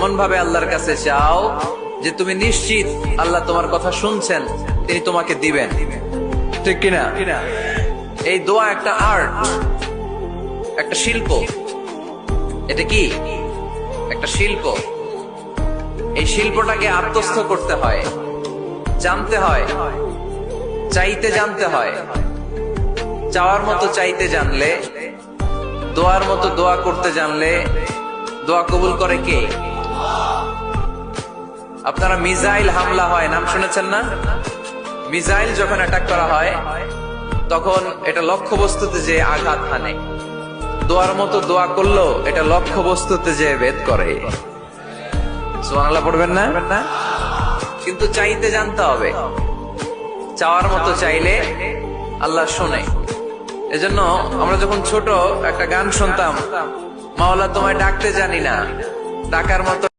এমন ভাবে আল্লাহর কাছে চাও যে তুমি নিশ্চিত আল্লাহ তোমার কথা শুনছেন, তিনি তোমাকে দিবেন। ঠিক কিনা? এই দোয়া একটা আর্ট, একটা শিল্প। এটা কি? একটা শিল্প। এই শিল্পটাকে আত্মস্থ করতে হয়, জানতে হয়, চাইতে জানতে হয়। চাওয়ার মতো চাইতে জানলে, দোয়ার মতো দোয়া করতে জানলে দোয়া কবুল করে কে? আপনারা মিসাইল হামলা হয় নাম শুনেছেন না? মিসাইল যখন অ্যাটাক করা হয় তখন এটা লক্ষ্যবস্তুতে যে আঘাত হানে। দোয়ার মতো দোয়া করলো এটা লক্ষ্যবস্তুতে যে ভেদ করে। সুবহানাল্লাহ পড়বেন না? কিন্তু চাইতে জানতে হবে। চাওয়ার মতো চাইলে আল্লাহ শোনে। এজন্য আমরা যখন ছোট একটা গান শুনতাম, মাওলা তোমায় ডাকতে জানি না, ডাকার মতো